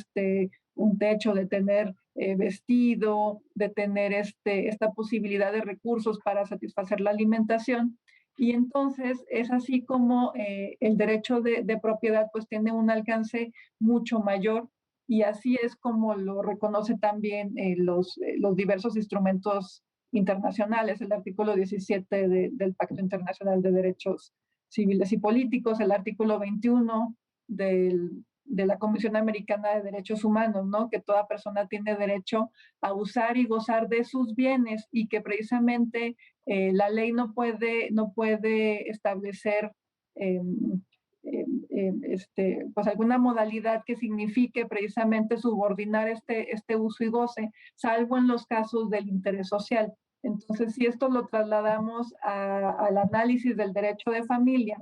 un techo, de tener vestido, de tener esta posibilidad de recursos para satisfacer la alimentación. Y entonces es así como el derecho de propiedad pues tiene un alcance mucho mayor y así es como lo reconoce también los diversos instrumentos internacionales, el artículo 17 del Pacto Internacional de Derechos Civiles y Políticos, el artículo 21 de la Comisión Americana de Derechos Humanos, ¿no? Que toda persona tiene derecho a usar y gozar de sus bienes y que precisamente la ley no puede establecer pues alguna modalidad que signifique precisamente subordinar este uso y goce, salvo en los casos del interés social. Entonces, si esto lo trasladamos al análisis del derecho de familia,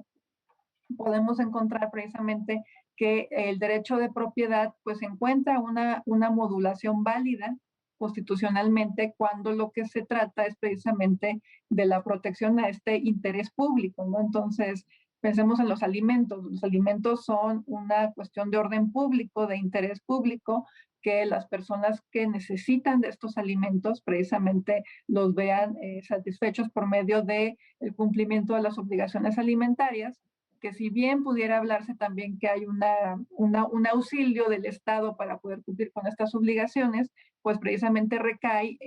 podemos encontrar precisamente que el derecho de propiedad pues encuentra una modulación válida constitucionalmente cuando lo que se trata es precisamente de la protección a este interés público, ¿no? Entonces, pensemos en los alimentos. Los alimentos son una cuestión de orden público, de interés público, que las personas que necesitan de estos alimentos precisamente los vean satisfechos por medio del cumplimiento de las obligaciones alimentarias, que si bien pudiera hablarse también que hay un auxilio del Estado para poder cumplir con estas obligaciones, pues precisamente recae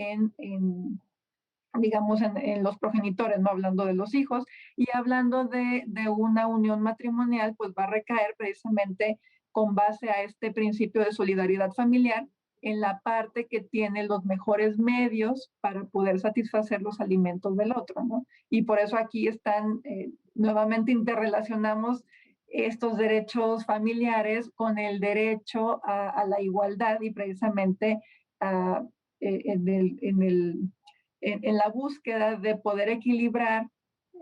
digamos, en los progenitores, no hablando de los hijos, y hablando de una unión matrimonial, pues va a recaer precisamente con base a este principio de solidaridad familiar en la parte que tiene los mejores medios para poder satisfacer los alimentos del otro, ¿no? Y por eso aquí están, nuevamente interrelacionamos estos derechos familiares con el derecho a la igualdad y precisamente en la búsqueda de poder equilibrar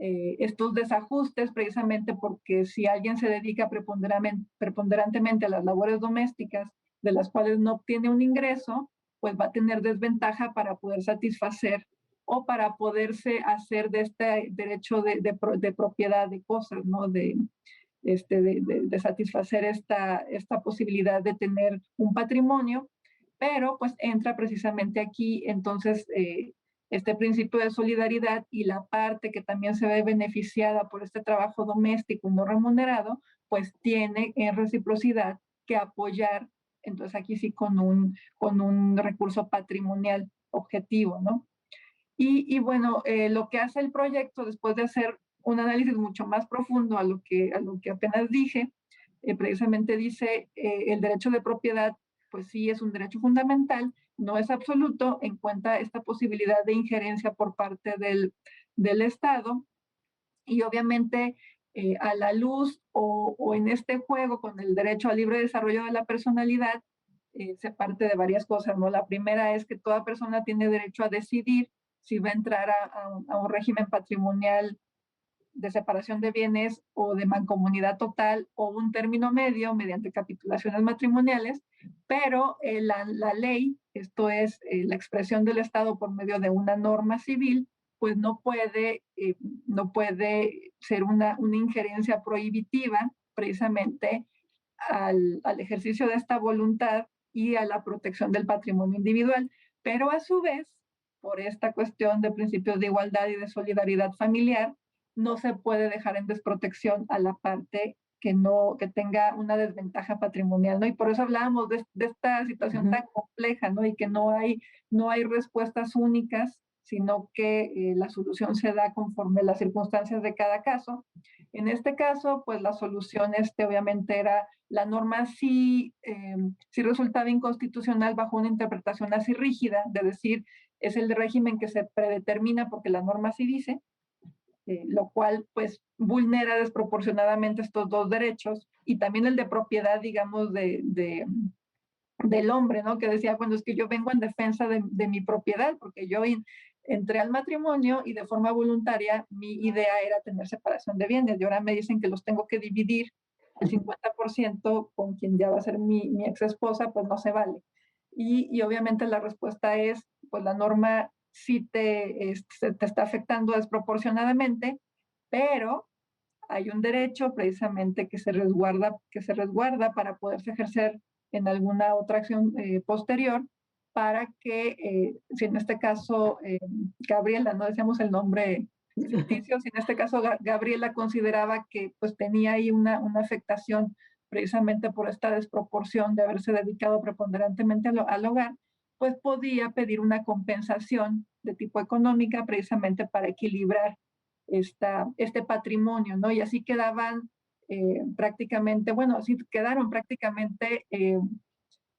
estos desajustes, precisamente porque si alguien se dedica preponderantemente a las labores domésticas, de las cuales no obtiene un ingreso, pues va a tener desventaja para poder satisfacer o para poderse hacer de este derecho de propiedad de cosas, ¿no? De satisfacer esta posibilidad de tener un patrimonio, pero pues entra precisamente aquí entonces este principio de solidaridad y la parte que también se ve beneficiada por este trabajo doméstico no remunerado, pues tiene en reciprocidad que apoyar, entonces aquí sí con un recurso patrimonial objetivo, ¿no? Y bueno, lo que hace el proyecto después de hacer un análisis mucho más profundo a lo que apenas dije, precisamente dice el derecho de propiedad, pues sí es un derecho fundamental, no es absoluto, en cuenta esta posibilidad de injerencia por parte del Estado y obviamente a la luz o en este juego con el derecho al libre desarrollo de la personalidad, se parte de varias cosas, ¿no? La primera es que toda persona tiene derecho a decidir si va a entrar a un régimen patrimonial de separación de bienes o de mancomunidad total o un término medio mediante capitulaciones matrimoniales, pero la ley, esto es la expresión del Estado por medio de una norma civil, pues no puede ser una injerencia prohibitiva precisamente al ejercicio de esta voluntad y a la protección del patrimonio individual. Pero a su vez, por esta cuestión de principios de igualdad y de solidaridad familiar, no se puede dejar en desprotección a la parte que tenga una desventaja patrimonial, ¿no? Y por eso hablábamos de esta situación tan compleja, ¿no? Y que no hay respuestas únicas, sino que la solución se da conforme las circunstancias de cada caso. En este caso, pues la solución obviamente era la norma sí resultaba inconstitucional bajo una interpretación así rígida, de decir, es el régimen que se predetermina porque la norma sí dice, lo cual pues vulnera desproporcionadamente estos dos derechos y también el de propiedad, digamos, del hombre, ¿no? Que decía, bueno, es que yo vengo en defensa de mi propiedad porque yo entré al matrimonio y de forma voluntaria mi idea era tener separación de bienes y ahora me dicen que los tengo que dividir el 50% con quien ya va a ser mi ex esposa, pues no se vale. Y obviamente la respuesta es, pues la norma sí te está afectando desproporcionadamente, pero hay un derecho precisamente que se resguarda para poderse ejercer en alguna otra acción posterior para que, si en este caso Gabriela, no decíamos el nombre ficticio, si en este caso Gabriela consideraba que pues tenía ahí una afectación precisamente por esta desproporción de haberse dedicado preponderantemente al hogar, pues podía pedir una compensación de tipo económica precisamente para equilibrar este patrimonio, ¿no? Y así quedaban prácticamente, bueno, así quedaron prácticamente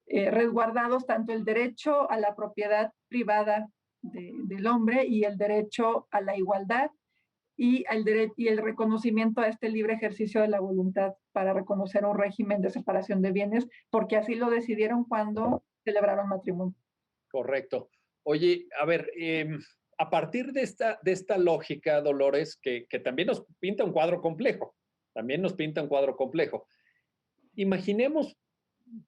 resguardados tanto el derecho a la propiedad privada del hombre y el derecho a la igualdad y el reconocimiento a este libre ejercicio de la voluntad para reconocer un régimen de separación de bienes, porque así lo decidieron cuando celebraron matrimonio. Correcto. Oye, a ver, a partir de esta lógica, Dolores, que también nos pinta un cuadro complejo, imaginemos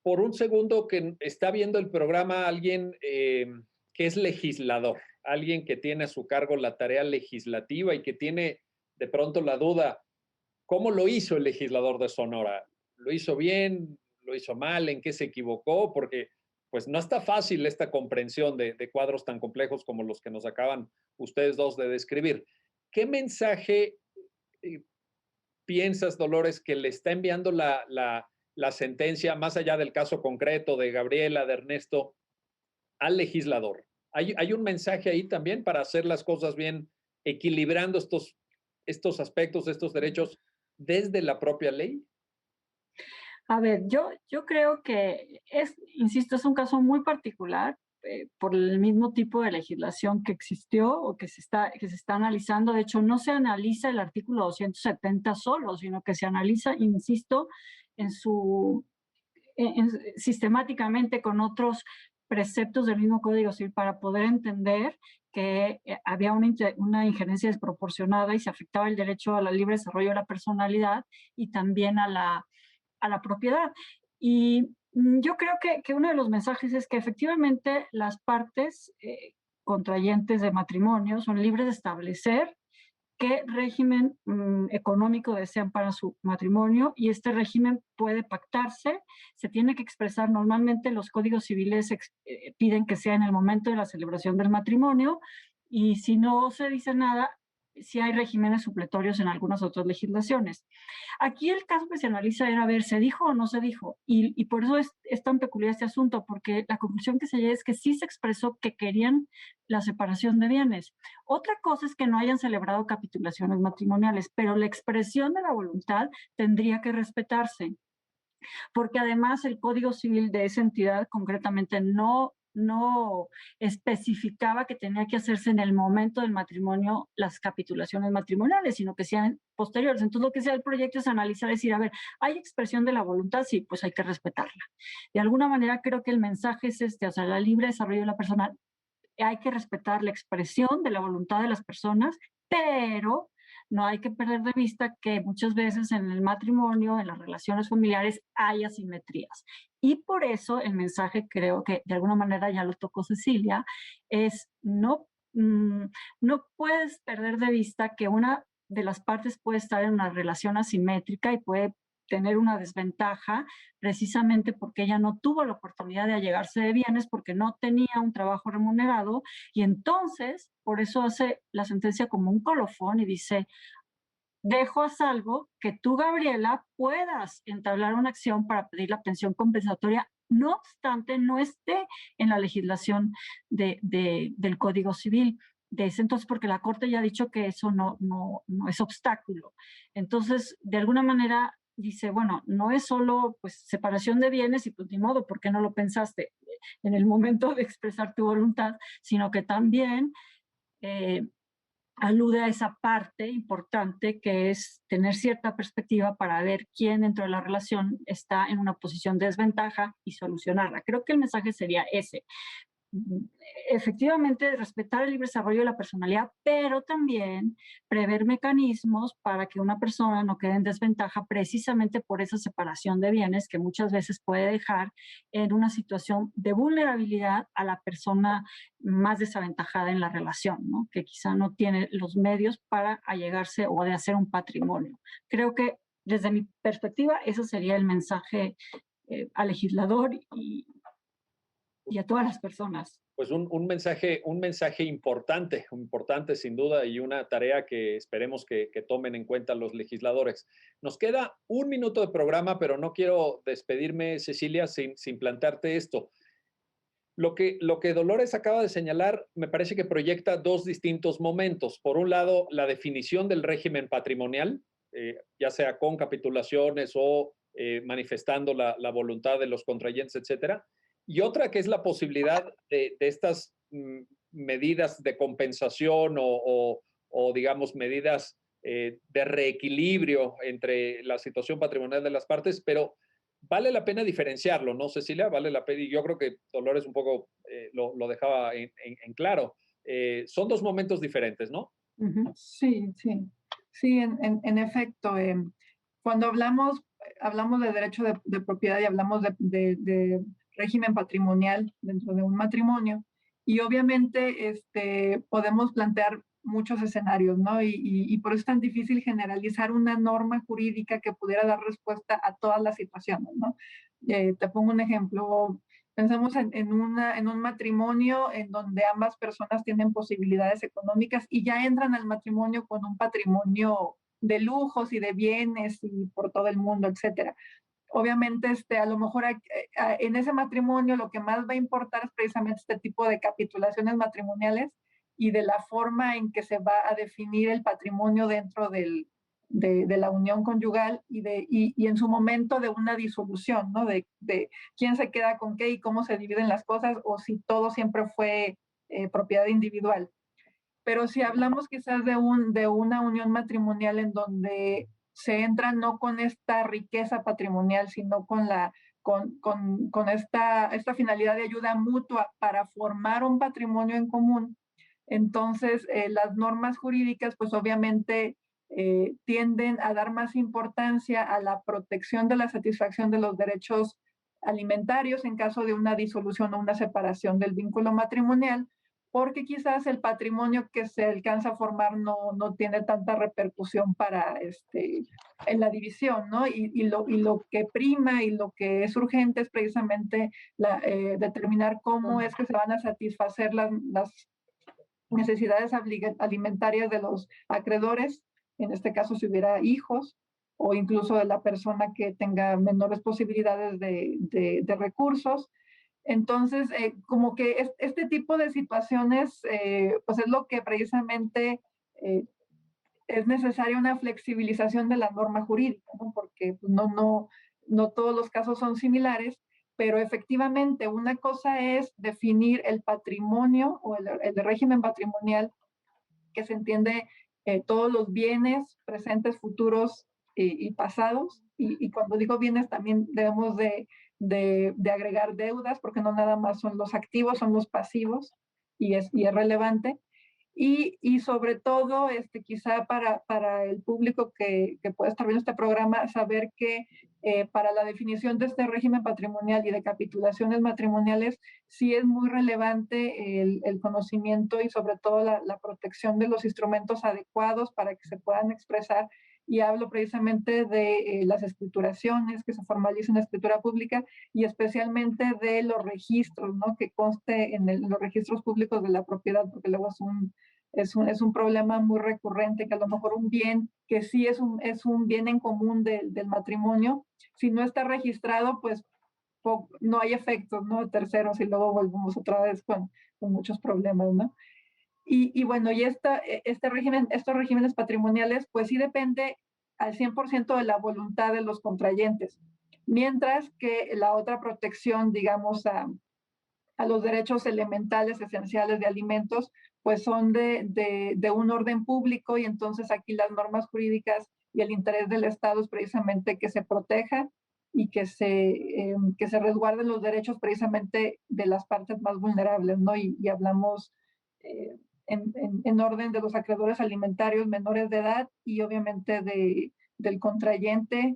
por un segundo que está viendo el programa alguien que es legislador, alguien que tiene a su cargo la tarea legislativa y que tiene de pronto la duda, ¿cómo lo hizo el legislador de Sonora? ¿Lo hizo bien? ¿Lo hizo mal? ¿En qué se equivocó? Porque pues no está fácil esta comprensión de cuadros tan complejos como los que nos acaban ustedes dos de describir. ¿Qué mensaje piensas, Dolores, que le está enviando la sentencia, más allá del caso concreto de Gabriela, de Ernesto, al legislador? Hay un mensaje ahí también para hacer las cosas bien, equilibrando estos aspectos, estos derechos desde la propia ley. A ver, yo creo que insisto, es un caso muy particular por el mismo tipo de legislación que existió o que se está analizando. De hecho, no se analiza el artículo 270 solo, sino que se analiza, insisto, en su, sistemáticamente con otros preceptos del mismo Código Civil para poder entender que había una injerencia desproporcionada y se afectaba el derecho al libre desarrollo de la personalidad y también a la propiedad. Y yo creo que uno de los mensajes es que efectivamente las partes contrayentes de matrimonio son libres de establecer qué régimen económico desean para su matrimonio y este régimen puede pactarse, se tiene que expresar normalmente, los códigos civiles piden que sea en el momento de la celebración del matrimonio y si no se dice nada, sí hay regímenes supletorios en algunas otras legislaciones. Aquí el caso que se analiza era ver, ¿se dijo o no se dijo? Y por eso es tan peculiar este asunto, porque la conclusión que se llega es que sí se expresó que querían la separación de bienes. Otra cosa es que no hayan celebrado capitulaciones matrimoniales, pero la expresión de la voluntad tendría que respetarse, porque además el Código Civil de esa entidad concretamente no especificaba que tenía que hacerse en el momento del matrimonio las capitulaciones matrimoniales, sino que sean posteriores. Entonces, lo que sea el proyecto es analizar, decir, a ver, ¿hay expresión de la voluntad? Sí, pues hay que respetarla. De alguna manera creo que el mensaje es este, o sea, la libre desarrollo de la persona, hay que respetar la expresión de la voluntad de las personas, pero no hay que perder de vista que muchas veces en el matrimonio, en las relaciones familiares, hay asimetrías. Y por eso el mensaje, creo que de alguna manera ya lo tocó Cecilia, es no puedes perder de vista que una de las partes puede estar en una relación asimétrica y puede tener una desventaja precisamente porque ella no tuvo la oportunidad de allegarse de bienes porque no tenía un trabajo remunerado y entonces por eso hace la sentencia como un colofón y dice, dejo a salvo que tú, Gabriela, puedas entablar una acción para pedir la pensión compensatoria, no obstante no esté en la legislación del Código Civil de ese entonces, porque la Corte ya ha dicho que eso no es obstáculo. Entonces, de alguna manera dice, bueno, no es solo pues separación de bienes y pues ni modo, ¿por qué no lo pensaste en el momento de expresar tu voluntad? Sino que también alude a esa parte importante que es tener cierta perspectiva para ver quién dentro de la relación está en una posición de desventaja y solucionarla. Creo que el mensaje sería ese. Efectivamente, respetar el libre desarrollo de la personalidad, pero también prever mecanismos para que una persona no quede en desventaja precisamente por esa separación de bienes que muchas veces puede dejar en una situación de vulnerabilidad a la persona más desaventajada en la relación, ¿no? Que quizá no tiene los medios para allegarse o de hacer un patrimonio. Creo que desde mi perspectiva, ese sería el mensaje al legislador y a todas las personas. Pues un mensaje importante, importante sin duda y una tarea que esperemos que tomen en cuenta los legisladores. Nos queda un minuto de programa, pero no quiero despedirme, Cecilia, sin plantearte esto. Lo que Dolores acaba de señalar me parece que proyecta dos distintos momentos. Por un lado, la definición del régimen patrimonial, ya sea con capitulaciones o manifestando la voluntad de los contrayentes, etcétera. Y otra que es la posibilidad de estas medidas de compensación o digamos, medidas de reequilibrio entre la situación patrimonial de las partes, pero vale la pena diferenciarlo, ¿no, Cecilia? Vale la pena, y yo creo que Dolores un poco lo dejaba en claro. Son dos momentos diferentes, ¿no? Sí, sí, sí, en efecto. Cuando hablamos de derecho de propiedad y hablamos de régimen patrimonial dentro de un matrimonio, y obviamente podemos plantear muchos escenarios, ¿no? Y por eso es tan difícil generalizar una norma jurídica que pudiera dar respuesta a todas las situaciones, ¿no? Te pongo un ejemplo. Pensemos en un matrimonio en donde ambas personas tienen posibilidades económicas y ya entran al matrimonio con un patrimonio de lujos y de bienes y por todo el mundo, etcétera. obviamente, a lo mejor en ese matrimonio lo que más va a importar es precisamente este tipo de capitulaciones matrimoniales y de la forma en que se va a definir el patrimonio dentro de la unión conyugal y en su momento de una disolución, ¿no? De quién se queda con qué y cómo se dividen las cosas, o si todo siempre fue propiedad individual. Pero si hablamos quizás de una unión matrimonial en donde se entra no con esta riqueza patrimonial, sino con esta finalidad de ayuda mutua para formar un patrimonio en común, entonces las normas jurídicas pues obviamente tienden a dar más importancia a la protección de la satisfacción de los derechos alimentarios en caso de una disolución o una separación del vínculo matrimonial, porque quizás el patrimonio que se alcanza a formar no tiene tanta repercusión en la división, ¿no? Y lo que prima y lo que es urgente es precisamente determinar cómo es que se van a satisfacer las necesidades alimentarias de los acreedores, en este caso si hubiera hijos, o incluso de la persona que tenga menores posibilidades de recursos. Entonces, como que este tipo de situaciones, pues es lo que precisamente es necesaria una flexibilización de la norma jurídica, ¿no? Porque pues, no todos los casos son similares, pero efectivamente una cosa es definir el patrimonio o el régimen patrimonial, que se entiende todos los bienes presentes, futuros y pasados. Y cuando digo bienes también debemos de agregar deudas, porque no nada más son los activos, son los pasivos, y es relevante. Y sobre todo, quizá para el público que pueda estar viendo este programa, saber que para la definición de este régimen patrimonial y de capitulaciones matrimoniales, sí es muy relevante el conocimiento y sobre todo la protección de los instrumentos adecuados para que se puedan expresar. Y hablo precisamente de las escrituraciones, que se formalicen en escritura pública, y especialmente de los registros, ¿no? Que conste en los registros públicos de la propiedad, porque luego es un problema muy recurrente, que a lo mejor un bien que sí es un bien en común del matrimonio, si no está registrado, pues no hay efectos, ¿no? Terceros, y luego volvemos otra vez con muchos problemas, ¿no? Y bueno, y estos regímenes patrimoniales, pues sí depende al 100% de la voluntad de los contrayentes, mientras que la otra protección, digamos, a los derechos elementales, esenciales de alimentos, pues son de un orden público, y entonces aquí las normas jurídicas y el interés del Estado es precisamente que se proteja y que se resguarden los derechos precisamente de las partes más vulnerables, ¿no? Y hablamos en orden de los acreedores alimentarios menores de edad y obviamente del contrayente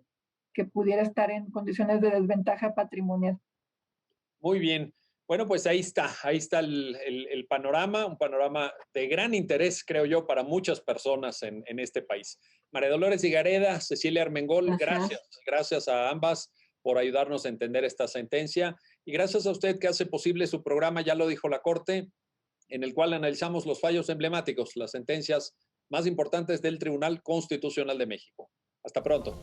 que pudiera estar en condiciones de desventaja patrimonial. Muy bien. Bueno, pues ahí está el panorama, un panorama de gran interés, creo yo, para muchas personas en este país. María Dolores Higareda, Cecilia Armengol, gracias a ambas por ayudarnos a entender esta sentencia, y gracias a usted que hace posible su programa, ya lo dijo la Corte, en el cual analizamos los fallos emblemáticos, las sentencias más importantes del Tribunal Constitucional de México. Hasta pronto.